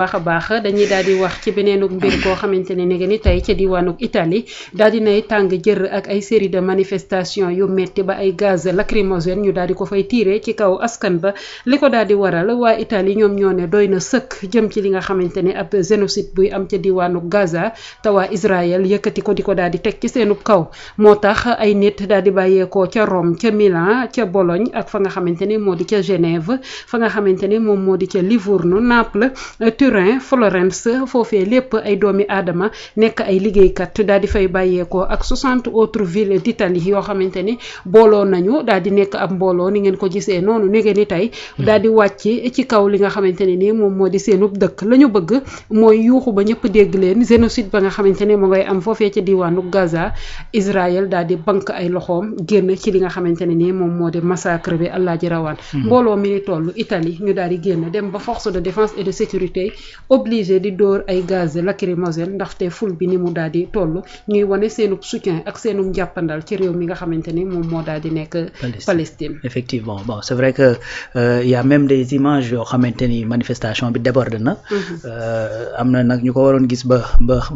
baax a baax dañuy daal di wax ci beneenug mbir koo xamante ne ni tey ca diwaanug Italie daal di nay tàng jër ak ay série de manifestation yu metti ba ay gaz lacrymogène ñu daal di ko fay tiire ci kaw askan ba li ko daal di waral waa Italie ñoom ñoo ne doy na sëkk jëm ci li nga xamante ne ab génocide buy am ca diwaanug Gaza te waa Israël yëkkati ko di ko daal di teg ci seenub kaw moo tax ay nit daal di bàyyeekoo ca Rome ca Milan ca Bologne ak fa nga xamante ne moo di ca Genève fa nga xamante ne moom moo di ca Livourno Naples Turin Florence foofee lépp ay doomi aadama nekk ay liggéeykat daal di fay bàyyeekoo ak 60 autres villes d'Italie yoo xamante ni booloo nañu daal di nekk ab mbooloo ni ngeen ko gisee noonu ni ngeen ni tey daal di wàcc ci kaw li nga xamante ne ni moom moo di seenub dëkk la ñu bëgg mooy yuuxu ba ñëpp dégg leen génocide ba nga xamante ne mu ngay am foofee ca diwaanu Gaza Israël daal di bank ay loxoom génn ci li nga xamante ne ni moom moo di massacre bi allah ji rawaan mbooloo mi ni toll Italie ñu daal di génn dem ba force de défense et de sécurité obligé di dóor ay gaz lacrymogène ndaxte ful bi ni mu daal di toll ñuy wane seenub soutien ak seenub njàppandal ci réew mi nga xamante ni moom moo daal di nekk Palestine. Effectivement bon c'est vrai que y a même des images yoo xamante ni manifestation bi déborde na am na nag ñu ko waroon gis ba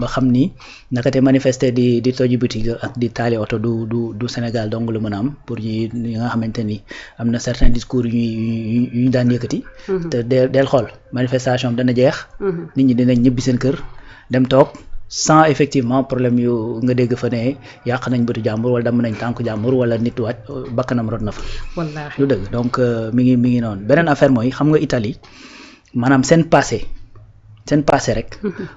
xam ni nakate manifester di toji boutique ak di taali oto du Sénégal dong la mën a am pour ñi nga xamante ni am na certains discours yu ñu daan yëkkati te del xool manifestation dana jeex nit ñi dinañ ñibbi seen kër dem toog sans effectivement problème yu nga dégg fa ne yàq nañ bëtu jàmbur wala damm nañ tànku jàmbur wala nit wàcc bakkanam rot na fa wallaahi lu dëgg donc mi ngi noonu beneen affaire mooy xam nga Italie maanaam seen passé rek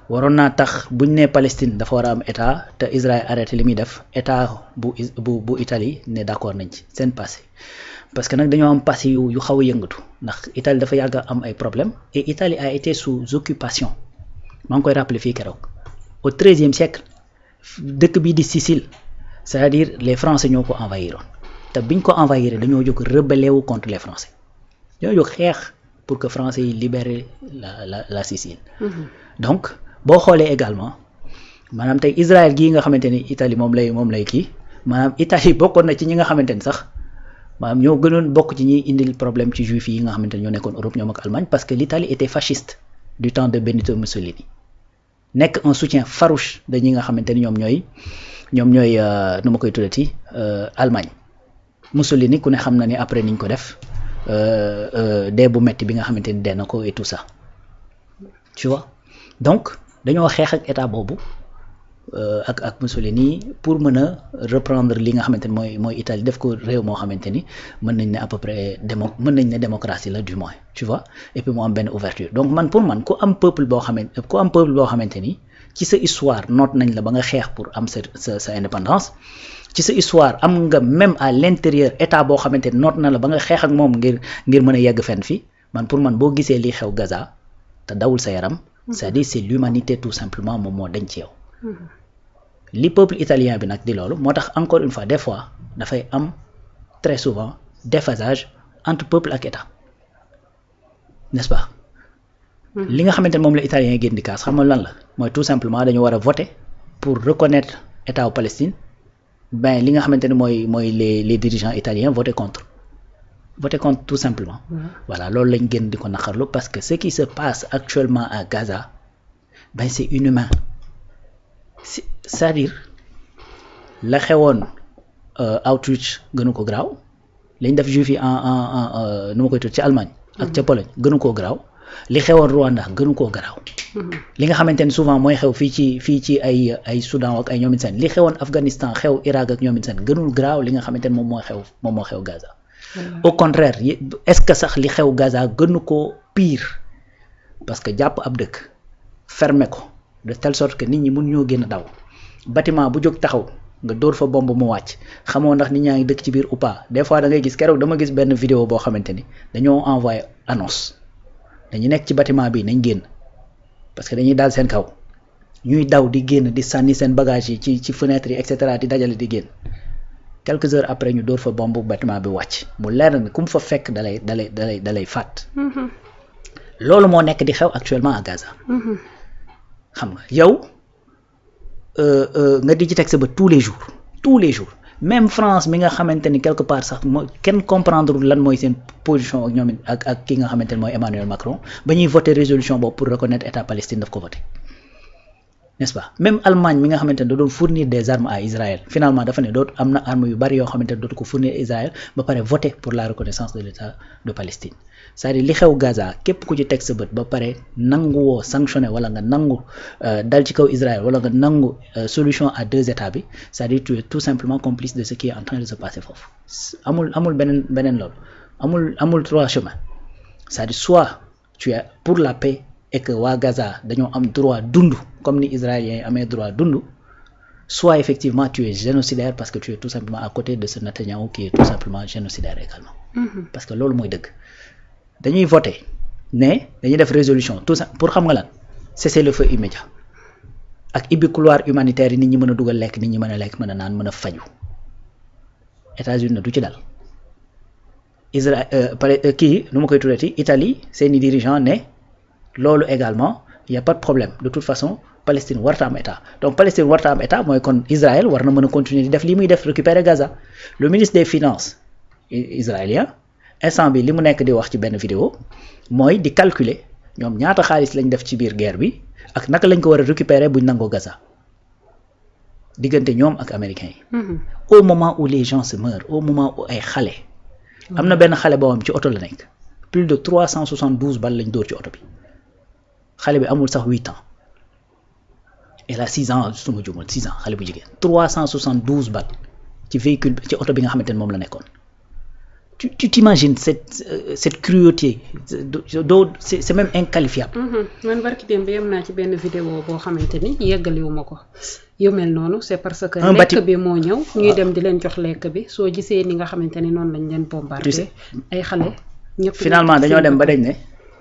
waroon naa tax buñ ne Palestine dafa war a am état te Israël arrêté li muy def état bu Italie ne d'accord nañ ci seen passé parce que nag dañoo am passé yu xaw a yëngatu ndax Italie dafa yàgg am ay problèmes et Italie a été sous occupation maa ngi koy rappeler fii keroog au XIIIe siècle dëkk bii di Sicile c'est-à-dire les Français ñoo ko envahiroon te biñ ko envahir dañoo jóg rebellé wu contre les Français dañoo jóg xeex pour que Français yi libérer la Sicile donc boo xoolee également maanaam tey Israël gii nga xamante ni Italie moom lay kii maanaam Italie bokkoon na ci ñi nga xamante ni sax maanaam ñoo gënoon bokk ci ñi indil problème ci juifs yi nga xamante ni ñoo nekkoon Europe ñoom ak Allemagne parce que l'Italie était fasciste du temps de Benito Mussolini nekk un soutien farouche de ñi nga xamante ni ñoom ñooy nu ma koy tuddati Allemagne Mussolini ku ne xam na ni après niñ ko def dee bu metti bi nga xamante ni dee na ko et tout ça tu vois donc dañoo xeex ak état boobu ak Mussolini pour mën a reprendre li nga xamante ni mooy Italie def ko réew moo xamante ni mën nañ ne à peu près démocratie la du moins tu vois et puis mu am benn ouverture donc pour man ku am peuple boo xamante ni ci sa histoire noot nañ la ba nga xeex pour am sa indépendance ci sa histoire am nga même à l'intérieur état boo xamante ni noot na la ba nga xeex ak moom ngir mën a yegg fenn fi pour man boo gisee li xew Gaza te dawul sa yaram c'est-à-dire c'est l'humanité tout simplement moom moo dañ ci yow li peuple italien bi nag di loolu moo tax encore une fois des fois dafay am très souvent déphasage entre peuple ak état n'est-ce pas li nga xamante ne moom la italien yi génn di kaas xam nga lan la mooy tout simplement dañu war a voter pour reconnaître état wu Palestine li nga xamante ne mooy les dirigeants italiens voter contre tout simplement voilà loolu lañ génn di ko naqarlu parce que ce qui se passe actuellement à Gaza c'est inhumain c'est-à-dire la xewoon Auschwitz gënu ko garaaw lañ def juif yi en nu ma koy tudd ci Allemagne ak ca Pologne gënu koo garaaw li xewoon Rwanda gënu koo garaaw li nga xamante ne souvent mooy xew fii ci ay Soudan ak ay ñoomin seen li xewoon Afghanistan xew Irak ak ñoomin seen gënul garaaw li nga xamante ne moom moo xew Gaza au contraire est-ce que sax li xew Gaza gënu koo pire parce que jàpp ab dëkk fermer ko de telle sorte que nit ñi mun ñoo génn daw bâtiment bu jóg taxaw nga dóor fa bombe mu wàcc xamoo ndax nit ñaa ngi dëkk ci biir ou pas des fois da ngay gis keroog dama gis benn vidéo boo xamante ni dañoo envoyé annonce dañu nekk ci bâtiment bi nañ génn parce que dañuy daal seen kaw ñuy daw di génn di sànni seen bagage yi ci fenêtre yi et cetera di dajale di génn quelques heures après ñu dóor fa bombe bâtiment bi wàcc mu leer na ku mu fa fekk dalay fàtt loolu moo nekk di xew actuellement à Gaza xam nga yow nga di ci teg sa ba tous les jours même France mi nga xamante ni quelque part sax kenn comprendre lan mooy seen position ak ñoom ak ki nga xamante ni mooy Emmanuel Macron ba ñuy voter résolution boobu pour reconnaître état Palestine daf ko voter n'est-ce pas même Allemagne mi nga xamante ne da doon fournir des armes à Israël finalement dafa ne dootu am na armes yu bari yoo xamante ne dootu ko fournir Israël ba pare voter pour la reconnaissance de l'état de Palestine c'est-à-dire li xew Gaza képp ku ci teg sa bët ba pare nanguwoo sanctionné wala nga nangu dal ci kaw Israël wala nga nangu solution à deux états bi c'est-à-dire tu es tout simplement complice de ce qui est en train de se passer foofu amul beneen loolu amul trois chemins c'est-à-dire soit tu es pour la paix et que waa Gaza dañoo am droit dund comme ni israéliens yi amee droit dund soit effectivement tu es génocidaire parce que tu es tout simplement à côté de ce Netanyahou qui est tout simplement génocidaire également parce que loolu mooy dëgg dañuy voter ne dañuy def résolution tout ça pour xam nga lan cesser le feu immédiat ak ibbi couloir humanitaire yi nit ñi mën a dugal lekk nit ñi mën a lekk mën a naan mën a faju États-Unis na du ci dal Israël kii nu ma koy tuddati Italie seeni dirigeant ne loolu également il y a pas de problème de toute façon Palestine warta am état donc Palestine warta am état mooy kon Israël war na mën a continuer di def lii muy def récupérer Gaza le ministre des finances israélien instant bi li mu nekk di wax ci benn vidéo mooy di calculer ñoom ñaata xaalis lañ def ci biir guerre bi ak naka lañ ko war a récupérer buñ nangoo Gaza diggante ñoom ak américains yi au moment où les gens se meurent au moment où ay xale am na benn xale boo xam ci oto la nekk plus de 372 balles lañ dóor ci oto bi xale bi amul sax 8 ans elle a 6 ans su ma juumul 6 ans xale bu jigéen 372 balles ci véhicule ci oto bi nga xamante ne moom la nekkoon tu t'imagines cette cruauté c'est même inqualifiable. man barki démb yem naa ci benn vidéo boo xamante ni yeggaliwuma ko yu mel noonu c'est parce que lekk bi moo ñëw ñuy dem di leen jox lekk bi soo gisee ni nga xamante ni noonu lañ leen bombardé ay xale ñëpp finalement dañoo dem ba dañ ne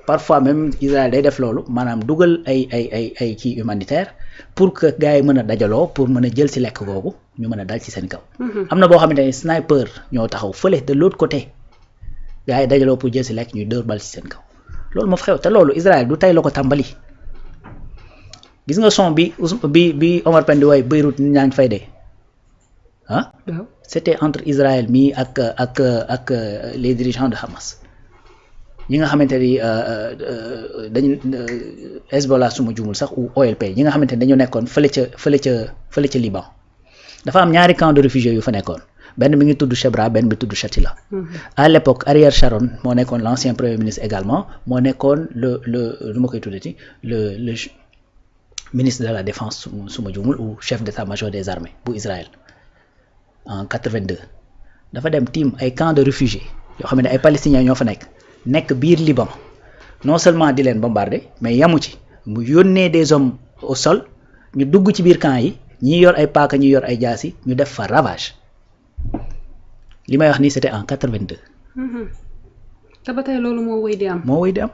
parfois même Israël day def loolu maanaam dugal ay kii humanitaire pour que gars yi mën a dajaloo pour mën a jël ci lekk googu ñu mën a dal ci seen kaw. am na boo xamante ne sniper ñoo taxaw fële de l'autre côté gars yi dajaloo pour jël ci lekk ñuy dóor bal ci seen kaw loolu moo fa xew te loolu Israël du tey la ko tàmbali. gis nga son bi Omar Pène di woy Beyrouth nit ñaa ngi fay dee ah. c'était entre Israël mi ak les dirigeants de Hamas. ñi nga xamante ni dañu Hezbollah suma jumul sax ou OLP ñi nga xamante ni dañoo nekkoon fële ca Liban dafa am ñaari camp de réfugiés yu fa nekkoon benn mi ngi tudd Chebra benn bi tudd Shatila à l'époque Ariel Sharon moo nekkoon l'ancien premier ministre également moo nekkoon le nu ma koy tuddati le ministre de la défense suma jumul ou chef d'état-major des armées bu Israël en 82 dafa dem tiim ay camp de réfugiés yoo xam ne ay palestiniens ñoo fa nekk biir Liban non seulement di leen bombarder mais yamu ci mu yónnee des hommes au sol ñu dugg ci biir camp yi ñi yor ay paaka ñi yor ay jaasi ñu def fa ravage li may wax nii c'était en 82. te ba tey loolu moo wéy di am.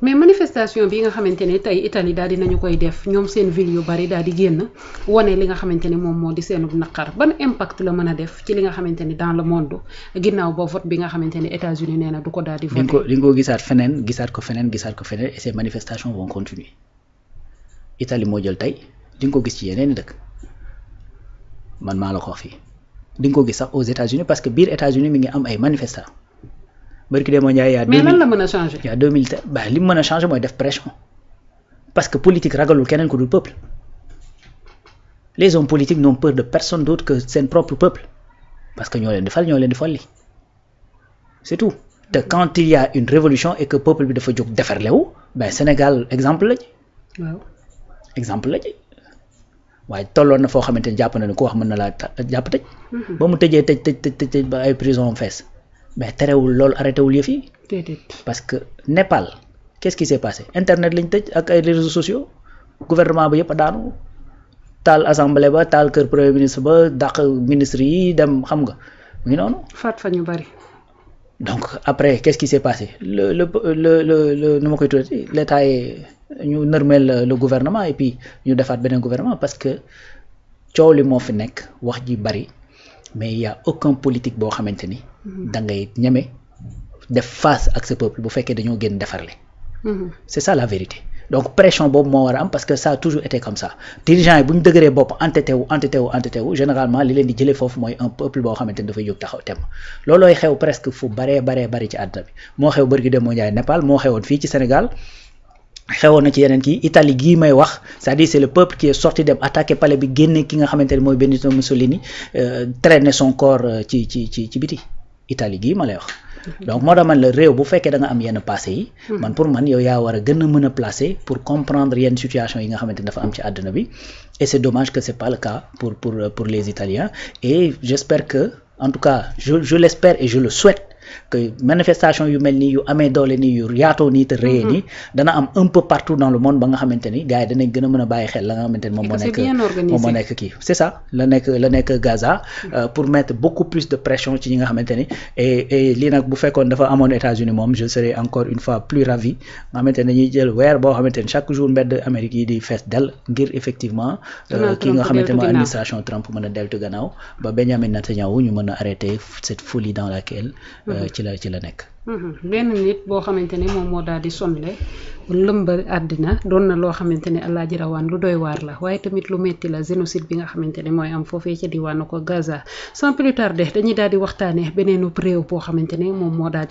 mais manifestation bi nga xamante ne tey Italie daal di nañu koy def ñoom seen ville yu bari daal di génn wane li nga xamante ne moom moo di seenu naqar ban impact la mën a def ci li nga xamante ni dans le monde ginnaaw ba vote bi nga xamante ne États-Unis nee na du ko daal di voter. di nga ko gisaat feneen gisaat ko feneen et ces manifestations vont continuer Italie moo jël tey di nga ko gis ci yeneen dëkk man maa la ko wax fii di nga ko gis sax aux États-Unis parce que biir États-Unis mi ngi am ay manifestants. barki de moo Ndiaye mais lan la mën a changer. il y a 2000 li mu mën a changer mooy def pression parce que politique ragalul keneen ku dul peuple les hommes politiques n'ont peur de personne d'autre que seen propre peuple parce que ñoo leen di fal ñoo leen di folli c'est tout te quand il y a une révolution et que peuple bi dafa jóg defarlewu Sénégal exemple la ci. waaw exemple la ci waaye tolloon na foo xamante ni jàpp na ne ku wax mën na laa jàpp tëj. ba mu tëjee tëj ba ay prison fees. mais terewul loolu arrêté wul yëf yi parce que Népal qu'est-ce qui s'est passé internet lañ tëj ak ay réseaux sociaux gouvernement ba yëpp a daanu taal assemblée ba taal kër premier ministre ba dàq ministre yi dem xam nga mu ngi noonu. faat fa ñu bari. donc après qu'est-ce qui s'est passé le nu ma koy tuddati l'état yi ñu nërmeel le gouvernement et puis ñu defaat beneen gouvernement parce que coow li moo fi nekk wax ji bari mais il y a aucun politique boo xamante ni. da ngay ñeme def face ak ce peuple bu fekkee dañoo génn defarle. c'est ça la vérité donc pression boobu moo war a am parce que ça a toujours été comme ça dirigeants yi bu ñu dëgëree bopp entêté wu généralement li leen di jëlee foofu mooy un peuple boo xamante ni dafay jóg taxaw tem loolooy xew presque fu baree ci àdduna bi moo xew bërgi dem moo njaay Népal moo xewoon fii ci Sénégal xewoon na ci yeneen kii Italie gii may wax c'est-à-dire c'est le peuple qui est sorti dem attaquer palais bi génne ki nga xamante ni mooy Benito Mussolini traîner son corps ci biti Italie gii ma lay wax donc moo tax man la réew bu fekkee da nga am yenn passé yi man pour man yow yaa war a gën a mën a placer pour comprendre yenn situation yi nga xamante ni dafa am ci àdduna bi et c'est dommage que c'est pas le cas pour les Italiens et j'espère que en tout cas je l'espère et je le souhaite que manifestation yu mel nii yu amee doole nii yu yaatoo nii te réyee nii dana am un peu partout dans le monde ba nga xamante ni gars yi danañ gën a mën a bàyyi xel la nga xamante ni moom moo nekk kii c'est ça la nekk Gaza pour mettre beaucoup plus de pression ci ñi nga xamante ni et lii nag bu fekkoon dafa amoon États-Unis moom je serais encore une fois plus ravi nga xamante ne ñuy jël weer boo xamante ni chaque jour mbedd Amérique yi di fees del ngir effectivement kii nga xamante mooy administration Trump mën a deltu gannaaw ba Benjamin Netanyahu ñu mën a arrêter cette folie dans laquelle ci la nekk. benn nit boo xamante ne moom moo daal di sonle lëmba àddina doon na loo xamante ne Alaaji Rawaan lu doy waar la waaye tamit lu metti la génocide bi nga xamante ne mooy am foofee ca diwaanu ko Gaza sans plus tarder dañuy daal di waxtaanee beneen réew boo xamante ne moom moo daal